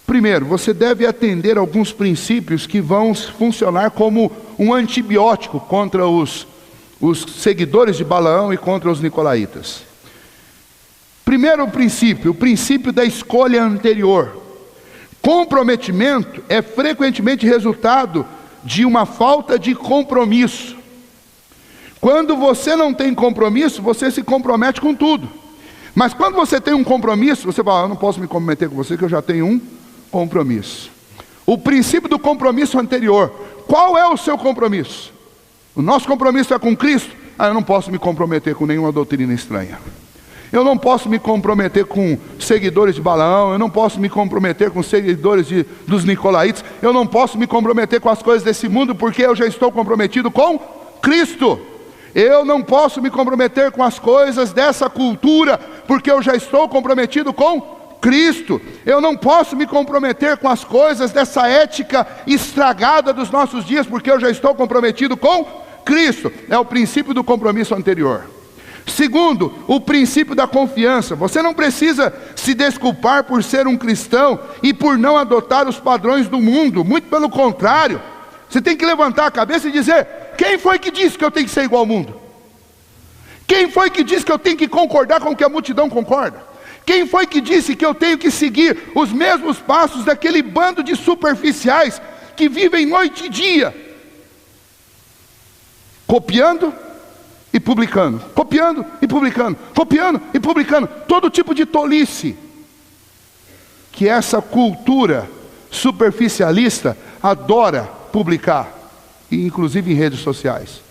Primeiro, você deve atender alguns princípios que vão funcionar como um antibiótico contra os seguidores de Balaão e contra os nicolaítas. Primeiro princípio, o princípio da escolha anterior. Comprometimento é frequentemente resultado de uma falta de compromisso. Quando você não tem compromisso, você se compromete com tudo. Mas quando você tem um compromisso, você fala, eu não posso me comprometer com você, que eu já tenho um compromisso. O princípio do compromisso anterior. Qual é o seu compromisso? O nosso compromisso é com Cristo? Eu não posso me comprometer com nenhuma doutrina estranha. Eu não posso me comprometer com seguidores de Balaão. Eu não posso me comprometer com seguidores dos nicolaítas. Eu não posso me comprometer com as coisas desse mundo, porque eu já estou comprometido com Cristo. Eu não posso me comprometer com as coisas dessa cultura, porque eu já estou comprometido com Cristo. Eu não posso me comprometer com as coisas dessa ética estragada dos nossos dias, porque eu já estou comprometido com Cristo. É o princípio do compromisso anterior. Segundo, o princípio da confiança. Você não precisa se desculpar por ser um cristão e por não adotar os padrões do mundo. Muito pelo contrário. Você tem que levantar a cabeça e dizer, quem foi que disse que eu tenho que ser igual ao mundo? Quem foi que disse que eu tenho que concordar com o que a multidão concorda? Quem foi que disse que eu tenho que seguir os mesmos passos daquele bando de superficiais que vivem noite e dia, copiando e publicando, copiando e publicando, copiando e publicando, todo tipo de tolice que essa cultura superficialista adora publicar, inclusive em redes sociais.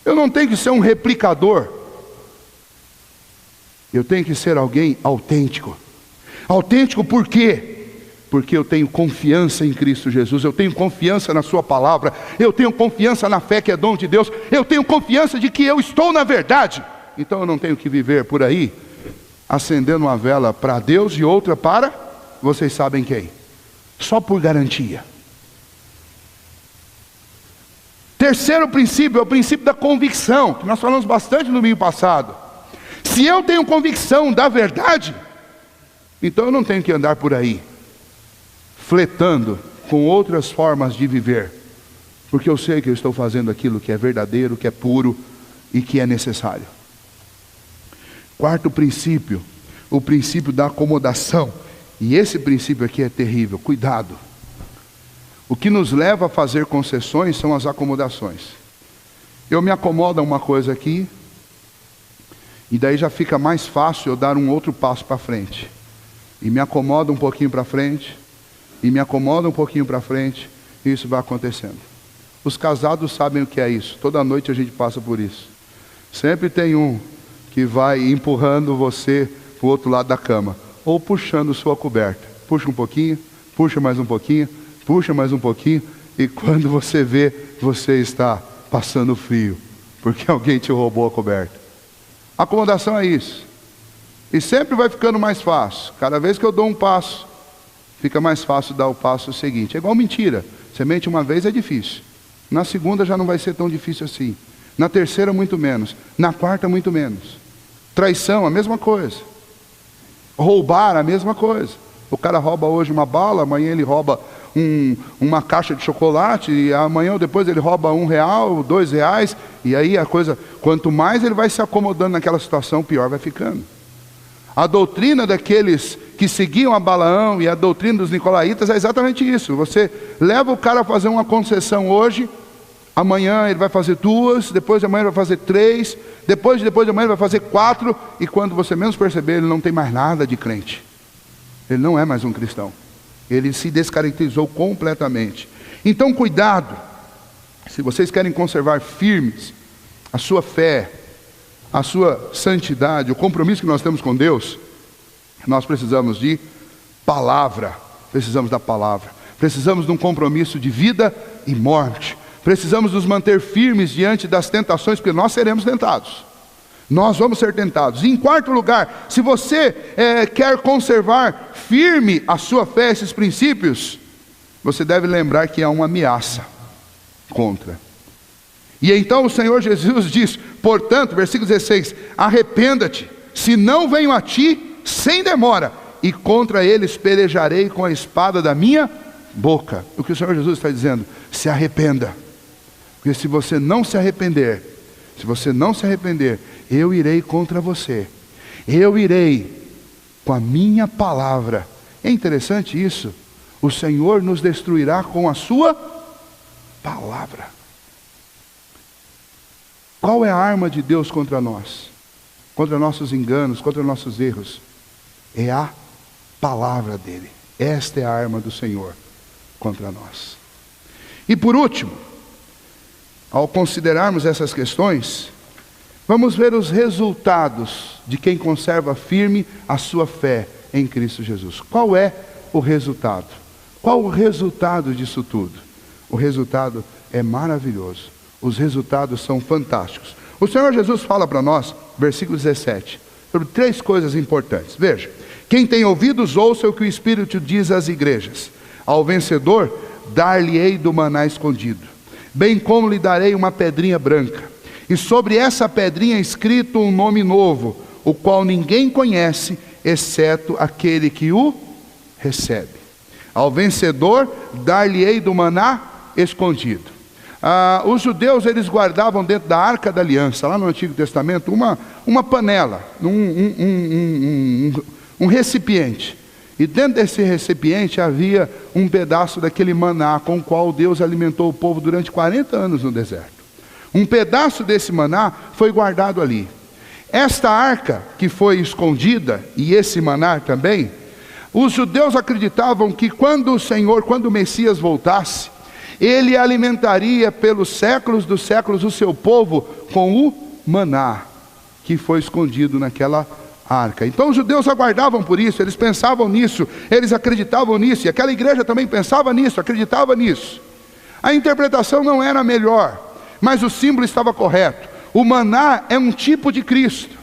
Eu não tenho que ser um replicador. Eu tenho que ser alguém autêntico. Autêntico por quê? Porque eu tenho confiança em Cristo Jesus. Eu tenho confiança na sua palavra. Eu tenho confiança na fé que é dom de Deus. Eu tenho confiança de que eu estou na verdade. Então eu não tenho que viver por aí acendendo uma vela para Deus e outra para vocês sabem quem. Só por garantia. Terceiro princípio é o princípio da convicção, que nós falamos bastante no domingo passado. Se eu tenho convicção da verdade, então eu não tenho que andar por aí fletando com outras formas de viver, porque eu sei que eu estou fazendo aquilo que é verdadeiro, que é puro e que é necessário. Quarto princípio, o princípio da acomodação. E esse princípio aqui é terrível, cuidado. O que nos leva a fazer concessões são as acomodações. Eu me acomodo a uma coisa aqui, e daí já fica mais fácil eu dar um outro passo para frente. E me acomodo um pouquinho para frente, e me acomodo um pouquinho para frente, e isso vai acontecendo. Os casados sabem o que é isso. Toda noite a gente passa por isso. Sempre tem um que vai empurrando você para o outro lado da cama, ou puxando sua coberta. Puxa um pouquinho, puxa mais um pouquinho, puxa mais um pouquinho, e quando você vê, você está passando frio, porque alguém te roubou a coberta. Acomodação é isso. E sempre vai ficando mais fácil. Cada vez que eu dou um passo, fica mais fácil dar o passo seguinte. É igual mentira. Você mente uma vez é difícil. Na segunda já não vai ser tão difícil assim. Na terceira muito menos. Na quarta muito menos. Traição, a mesma coisa. Roubar, a mesma coisa. O cara rouba hoje uma bala, amanhã ele rouba uma caixa de chocolate, e amanhã ou depois ele rouba R$1, R$2, e aí a coisa, quanto mais ele vai se acomodando naquela situação, pior vai ficando. A doutrina daqueles que seguiam a Balaão e a doutrina dos nicolaítas é exatamente isso. Você leva o cara a fazer uma concessão hoje, amanhã ele vai fazer 2, depois de amanhã ele vai fazer 3, depois de amanhã ele vai fazer 4, e quando você menos perceber, ele não tem mais nada de crente. Ele não é mais um cristão. Ele se descaracterizou completamente. Então cuidado, se vocês querem conservar firmes a sua fé, a sua santidade, o compromisso que nós temos com Deus, nós precisamos de palavra, precisamos da palavra, precisamos de um compromisso de vida e morte, precisamos nos manter firmes diante das tentações, porque nós seremos tentados. Nós vamos ser tentados. E em quarto lugar, se você quer conservar firme a sua fé, esses princípios, você deve lembrar que há uma ameaça contra. E então o Senhor Jesus diz, portanto, versículo 16, arrependa-te, se não venho a ti sem demora, e contra eles pelejarei com a espada da minha boca. O que o Senhor Jesus está dizendo? Se arrependa, porque se você não se arrepender, eu irei contra você. Eu irei com a minha palavra. É interessante isso. O Senhor nos destruirá com a sua palavra. Qual é a arma de Deus contra nós? Contra nossos enganos, contra nossos erros? É a palavra dele. Esta é a arma do Senhor contra nós. E por último, ao considerarmos essas questões, vamos ver os resultados de quem conserva firme a sua fé em Cristo Jesus. Qual é o resultado? Qual o resultado disso tudo? O resultado é maravilhoso. Os resultados são fantásticos. O Senhor Jesus fala para nós, versículo 17, sobre 3 coisas importantes. Veja, quem tem ouvidos, ouça o que o Espírito diz às igrejas. Ao vencedor, dar-lhe-ei do maná escondido, bem como lhe darei uma pedrinha branca, e sobre essa pedrinha escrito um nome novo, o qual ninguém conhece, exceto aquele que o recebe. Ao vencedor, dar-lhe-ei do maná escondido. Os judeus, eles guardavam dentro da Arca da Aliança, lá no Antigo Testamento, uma panela, um recipiente. E dentro desse recipiente havia um pedaço daquele maná com o qual Deus alimentou o povo durante 40 anos no deserto. Um pedaço desse maná foi guardado ali. Esta arca que foi escondida, e esse maná também, os judeus acreditavam que quando o Messias voltasse, ele alimentaria pelos séculos dos séculos o seu povo com o maná que foi escondido naquela arca. Então os judeus aguardavam por isso, eles pensavam nisso, eles acreditavam nisso, e aquela igreja também pensava nisso, acreditava nisso. A interpretação não era melhor, mas o símbolo estava correto. O maná é um tipo de Cristo.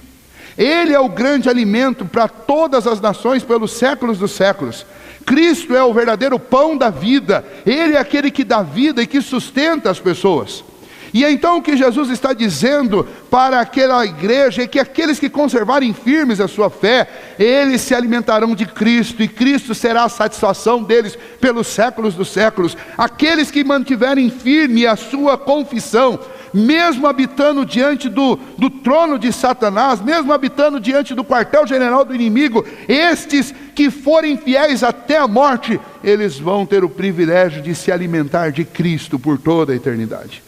Ele é o grande alimento para todas as nações pelos séculos dos séculos. Cristo é o verdadeiro pão da vida. Ele é aquele que dá vida e que sustenta as pessoas. E então o que Jesus está dizendo para aquela igreja é que aqueles que conservarem firmes a sua fé, eles se alimentarão de Cristo, e Cristo será a satisfação deles pelos séculos dos séculos. Aqueles que mantiverem firme a sua confissão, mesmo habitando diante do trono de Satanás, mesmo habitando diante do quartel-general do inimigo, estes que forem fiéis até a morte, eles vão ter o privilégio de se alimentar de Cristo por toda a eternidade.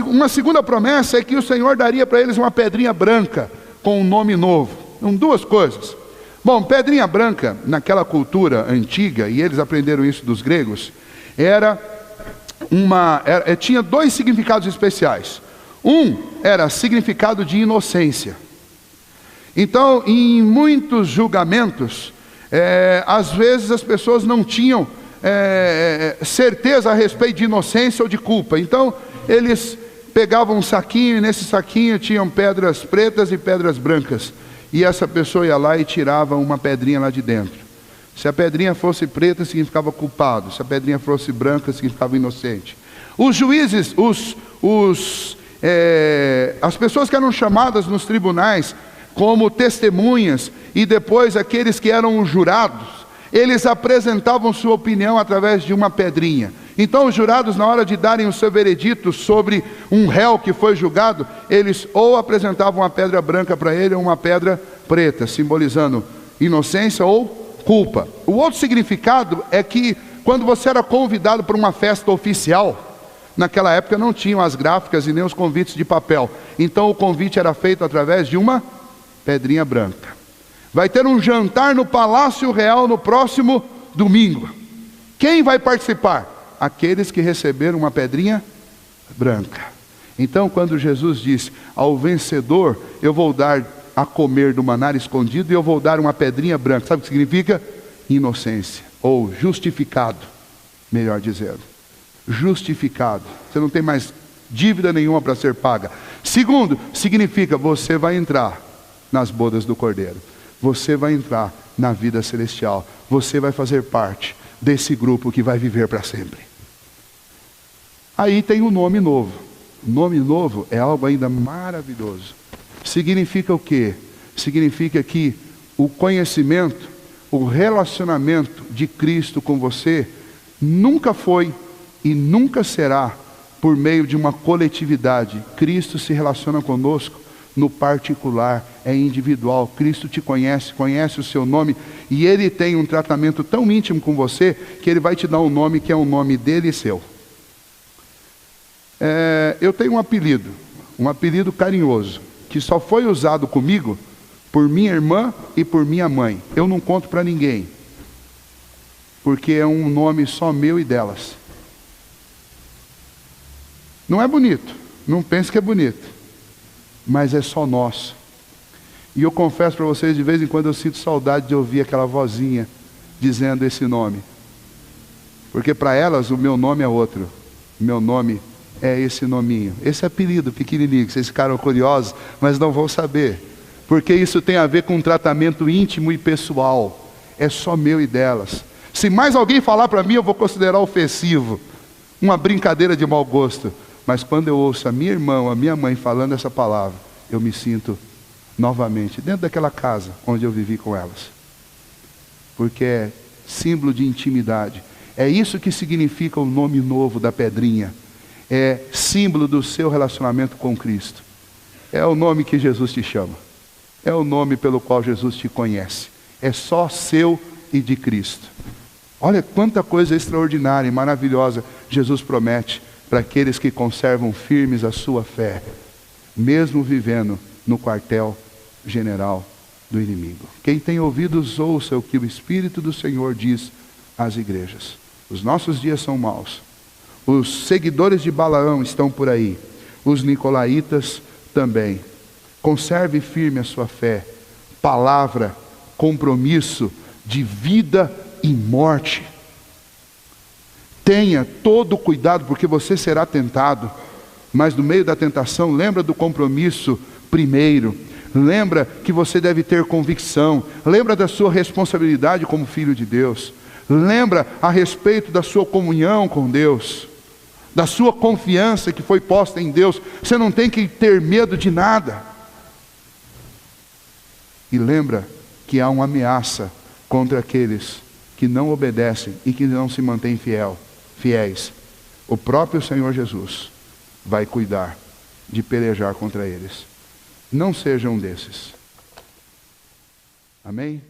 Uma segunda promessa é que o Senhor daria para eles uma pedrinha branca com um nome novo. São 2 coisas. Bom, pedrinha branca, naquela cultura antiga, e eles aprenderam isso dos gregos, tinha 2 significados especiais. Um era significado de inocência. Então, em muitos julgamentos, Às vezes as pessoas não tinham certeza a respeito de inocência ou de culpa. Então eles pegavam um saquinho, e nesse saquinho tinham pedras pretas e pedras brancas. E essa pessoa ia lá e tirava uma pedrinha lá de dentro. Se a pedrinha fosse preta, significava culpado. Se a pedrinha fosse branca, significava inocente. Os juízes, as pessoas que eram chamadas nos tribunais como testemunhas, e depois aqueles que eram os jurados, eles apresentavam sua opinião através de uma pedrinha. Então os jurados, na hora de darem o seu veredito sobre um réu que foi julgado, eles ou apresentavam uma pedra branca para ele, ou uma pedra preta, simbolizando inocência ou culpa. O outro significado é que quando você era convidado para uma festa oficial, naquela época não tinham as gráficas e nem os convites de papel. Então o convite era feito através de uma pedrinha branca. Vai ter um jantar no Palácio Real no próximo domingo. Quem vai participar? Aqueles que receberam uma pedrinha branca. Então quando Jesus disse, ao vencedor eu vou dar a comer do maná escondido e eu vou dar uma pedrinha branca. Sabe o que significa? Inocência, ou justificado, melhor dizendo. Justificado. Você não tem mais dívida nenhuma para ser paga. Segundo, significa você vai entrar nas bodas do Cordeiro. Você vai entrar na vida celestial. Você vai fazer parte desse grupo que vai viver para sempre. Aí tem o nome novo. O nome novo é algo ainda maravilhoso. Significa o quê? Significa que o conhecimento, o relacionamento de Cristo com você nunca foi e nunca será por meio de uma coletividade. Cristo se relaciona conosco no particular, é individual. Cristo te conhece, conhece o seu nome, e Ele tem um tratamento tão íntimo com você, que Ele vai te dar um nome que é o nome dele e seu. Eu tenho um apelido carinhoso, que só foi usado comigo por minha irmã e por minha mãe. Eu não conto para ninguém, porque é um nome só meu e delas. Não é bonito, não pense que é bonito, mas é só nosso. E eu confesso para vocês, de vez em quando eu sinto saudade de ouvir aquela vozinha dizendo esse nome, porque para elas o meu nome é outro. O meu nome é esse nominho, esse apelido pequenininho, que vocês ficaram curiosos, mas não vão saber, porque isso tem a ver com um tratamento íntimo e pessoal. É só meu e delas. Se mais alguém falar para mim, eu vou considerar ofensivo, uma brincadeira de mau gosto. Mas quando eu ouço a minha irmã, a minha mãe falando essa palavra, eu me sinto novamente dentro daquela casa onde eu vivi com elas. Porque é símbolo de intimidade. É isso que significa o nome novo da pedrinha. É símbolo do seu relacionamento com Cristo. É o nome que Jesus te chama. É o nome pelo qual Jesus te conhece. É só seu e de Cristo. Olha quanta coisa extraordinária e maravilhosa Jesus promete para aqueles que conservam firmes a sua fé, mesmo vivendo no quartel general do inimigo. Quem tem ouvidos, ouça o que o Espírito do Senhor diz às igrejas. Os nossos dias são maus. Os seguidores de Balaão estão por aí. Os nicolaítas também. Conserve firme a sua fé. Palavra, compromisso de vida e morte. Tenha todo o cuidado, porque você será tentado, mas no meio da tentação, lembra do compromisso primeiro, lembra que você deve ter convicção, lembra da sua responsabilidade como filho de Deus, lembra a respeito da sua comunhão com Deus, da sua confiança que foi posta em Deus. Você não tem que ter medo de nada. E lembra que há uma ameaça contra aqueles que não obedecem e que não se mantêm fiéis. O próprio Senhor Jesus vai cuidar de pelejar contra eles. Não sejam desses. Amém?